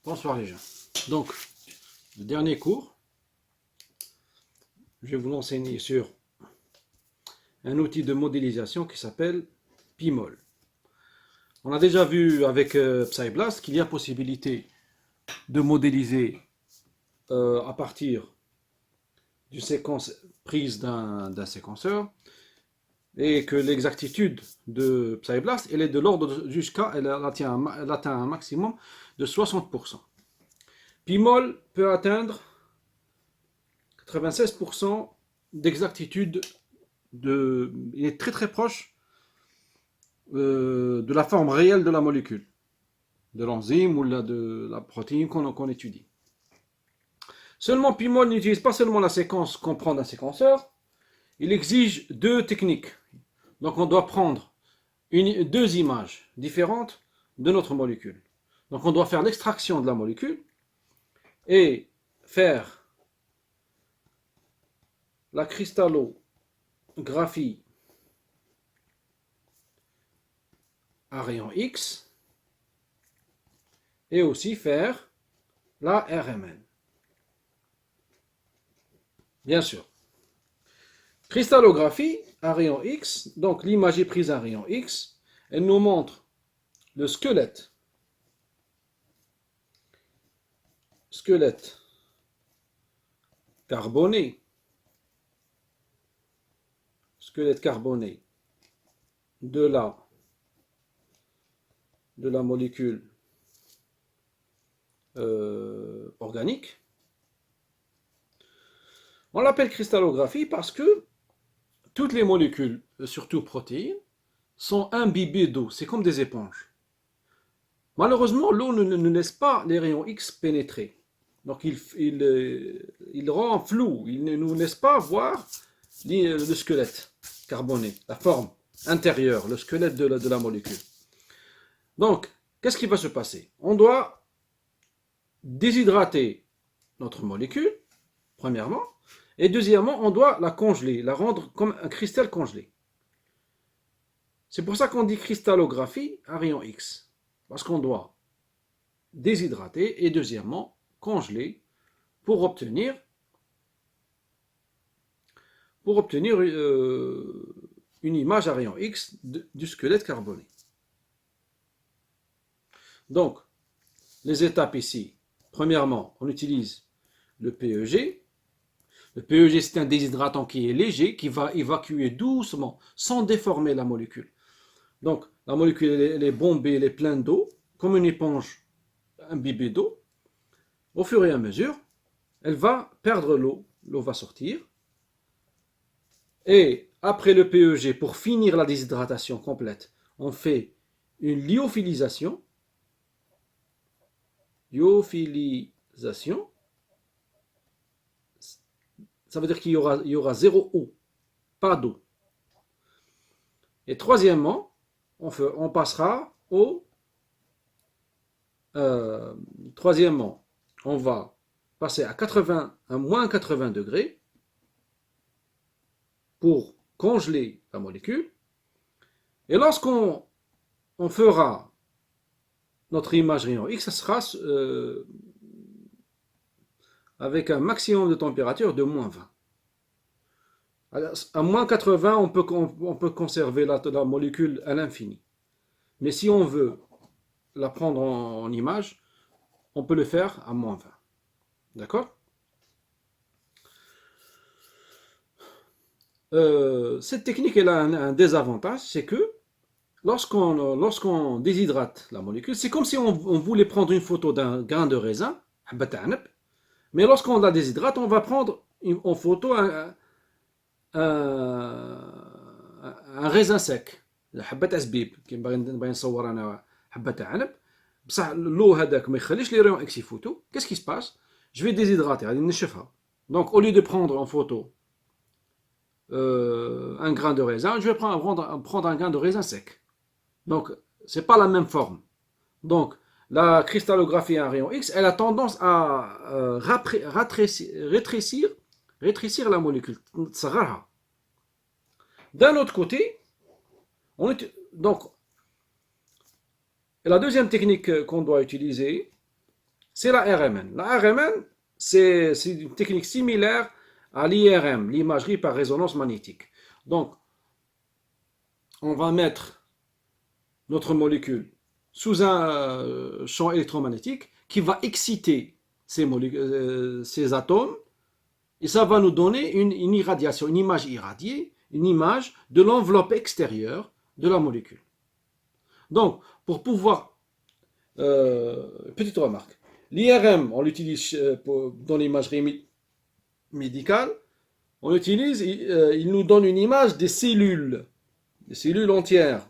Bonsoir les gens. Donc, le dernier cours, je vais vous l'enseigner sur un outil de modélisation qui s'appelle Pimol. On a déjà vu avec PsyBlast qu'il y a possibilité de modéliser à partir d'une séquence prise d'un séquenceur et que l'exactitude de PsyBlast elle est de l'ordre jusqu'à elle atteint un maximum de 60%. Pimol peut atteindre 96% d'exactitude, il est très très proche de la forme réelle de la molécule, de l'enzyme ou de la protéine qu'on étudie. Seulement, Pimol n'utilise pas seulement la séquence qu'on prend d'un séquenceur, il exige deux techniques. Donc on doit prendre deux images différentes de notre molécule. Donc on doit faire l'extraction de la molécule et faire la cristallographie à rayon X et aussi faire la RMN. Bien sûr. Cristallographie à rayon X, donc l'image est prise à rayon X, elle nous montre le squelette carboné de la molécule organique. On l'appelle cristallographie parce que toutes les molécules, surtout protéines, sont imbibées d'eau. C'est comme des éponges. Malheureusement, l'eau ne laisse pas les rayons X pénétrer. Donc il rend flou, il ne nous laisse pas voir le squelette carboné, la forme intérieure, le squelette de la molécule. Donc, qu'est-ce qui va se passer? On doit déshydrater notre molécule, premièrement, et deuxièmement, on doit la congeler, la rendre comme un cristal congelé. C'est pour ça qu'on dit cristallographie à rayon X, parce qu'on doit déshydrater et deuxièmement congeler pour obtenir une image à rayon X du squelette carboné. Donc, les étapes ici, premièrement, on utilise le PEG. Le PEG, c'est un déshydratant qui est léger, qui va évacuer doucement, sans déformer la molécule. Donc, la molécule, elle est bombée, elle est pleine d'eau, comme une éponge imbibée d'eau. Au fur et à mesure, elle va perdre l'eau, l'eau va sortir. Et après le PEG, pour finir la déshydratation complète, on fait une lyophilisation. Lyophilisation, ça veut dire qu'il y aura zéro eau, pas d'eau. Et troisièmement, on passera au... troisièmement, on va passer à moins 80 degrés pour congeler la molécule. Et lorsqu'on fera notre image rayon X, ça sera avec un maximum de température de moins 20. À moins 80, on peut conserver la molécule à l'infini. Mais si on veut la prendre en image, on peut le faire à moins 20. D'accord? Cette technique elle a un désavantage, c'est que lorsqu'on déshydrate la molécule, c'est comme si on voulait prendre une photo d'un grain de raisin, mais lorsqu'on la déshydrate, on va prendre en photo un raisin sec. حبة أزبيب كي باغي نصور أنا حبة عنب بصح اللو هذاك ما يخليش لي ريون اكس يفوتوا. Qu'est-ce qui se passe? Je vais déshydrater, غادي نشفها. Donc au lieu de prendre en photo un grain de raisin, je vais prendre un grain de raisin sec. Donc, ce n'est pas la même forme. Donc, la cristallographie à rayon X, elle a tendance à rétrécir la molécule. D'un autre côté, donc, la deuxième technique qu'on doit utiliser, c'est la RMN. La RMN, c'est une technique similaire à l'IRM, l'imagerie par résonance magnétique. Donc, on va mettre notre molécule sous un champ électromagnétique qui va exciter ces atomes et ça va nous donner une irradiation, une image irradiée, une image de l'enveloppe extérieure de la molécule. Donc, pour pouvoir... petite remarque. L'IRM, on l'utilise dans l'imagerie médicale. On utilise, il nous donne une image des cellules entières,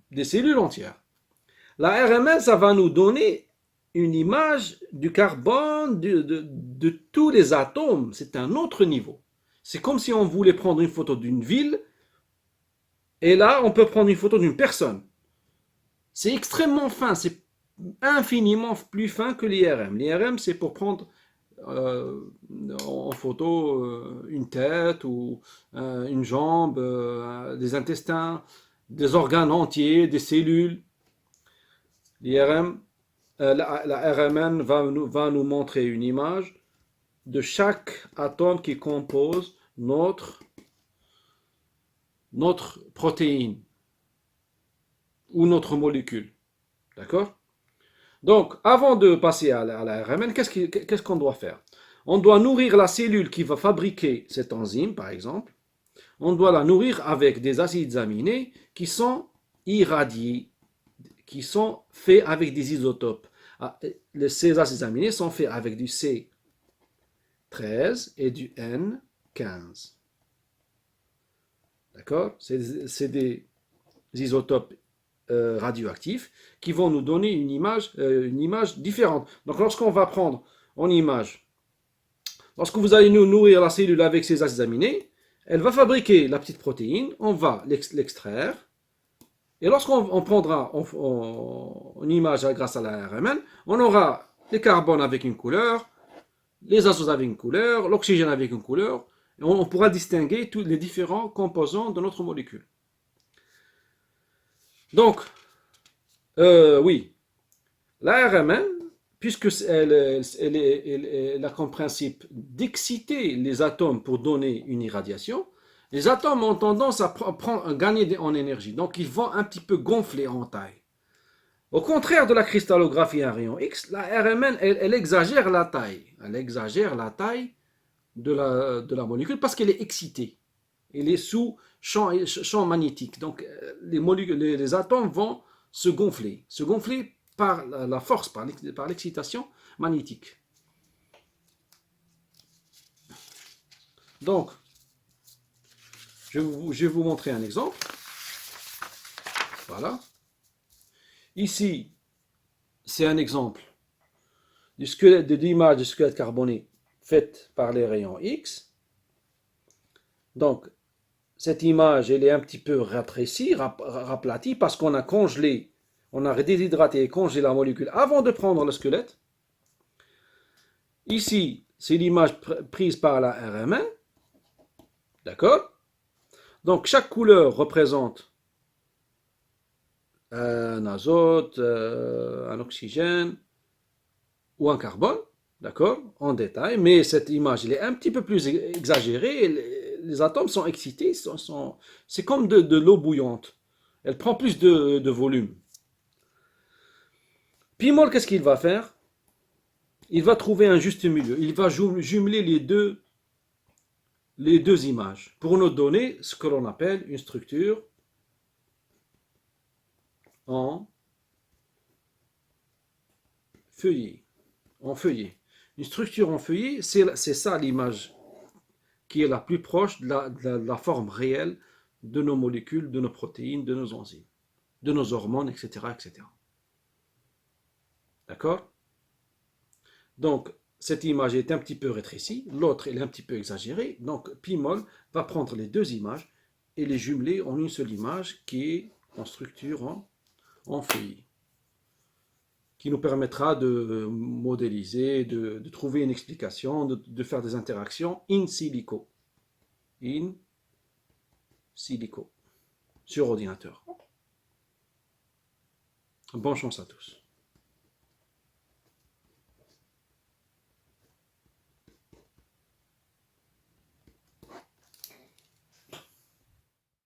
des cellules entières. La RMN, ça va nous donner une image du carbone, de tous les atomes. C'est un autre niveau. C'est comme si on voulait prendre une photo d'une ville, et là, on peut prendre une photo d'une personne. C'est extrêmement fin, c'est infiniment plus fin que l'IRM. L'IRM, c'est pour prendre en photo une tête ou une jambe, des intestins, des organes entiers, des cellules. L'IRM, la RMN va nous montrer une image de chaque atome qui compose notre protéine ou notre molécule. D'accord? Donc, avant de passer à la RMN, qu'est-ce qu'on doit faire? On doit nourrir la cellule qui va fabriquer cette enzyme, par exemple. On doit la nourrir avec des acides aminés qui sont irradiés, qui sont faits avec des isotopes. Ces acides aminés sont faits avec du C13 et du N15. D'accord? C'est des isotopes radioactifs qui vont nous donner une image différente. Donc lorsqu'on va prendre en image, lorsque vous allez nous nourrir la cellule avec ces acides aminés, elle va fabriquer la petite protéine, on va l'extraire, et lorsqu'on prendra en image grâce à la RMN, on aura les carbones avec une couleur, les azotes avec une couleur, l'oxygène avec une couleur, et on pourra distinguer tous les différents composants de notre molécule. Donc, oui, la RMN, puisque elle a comme principe d'exciter les atomes pour donner une irradiation, les atomes ont tendance à gagner en énergie, donc ils vont un petit peu gonfler en taille. Au contraire de la cristallographie à rayon X, la RMN, elle exagère la taille. Elle exagère la taille de la molécule parce qu'elle est excitée. Elle est sous champ magnétique. Donc les atomes vont se gonfler par la force, par l'excitation magnétique. Donc, je vais vous montrer un exemple. Voilà. Ici, c'est un exemple de l'image du squelette carboné faite par les rayons X. Donc, cette image, elle est un petit peu rétrécie, raplatie, parce qu'on a congelé, on a déshydraté et congelé la molécule avant de prendre le squelette. Ici, c'est l'image prise par la RMN. D'accord? Donc, chaque couleur représente un azote, un oxygène ou un carbone, d'accord, en détail, mais cette image elle est un petit peu plus exagérée, les atomes sont excités, c'est comme de l'eau bouillante, elle prend plus de volume. Pimol, qu'est-ce qu'il va faire? Il va trouver un juste milieu, il va jumeler les deux images pour nous donner ce que l'on appelle une structure en feuillet. Une structure en feuillet, c'est ça l'image qui est la plus proche de la forme réelle de nos molécules, de nos protéines, de nos enzymes, de nos hormones, etc. etc. D'accord? Donc, cette image est un petit peu rétrécie, l'autre elle est un petit peu exagérée, donc Pimol va prendre les deux images et les jumeler en une seule image qui est en structure en feuillet, qui nous permettra de modéliser, de trouver une explication, de faire des interactions in silico. In silico. Sur ordinateur. Bonne chance à tous.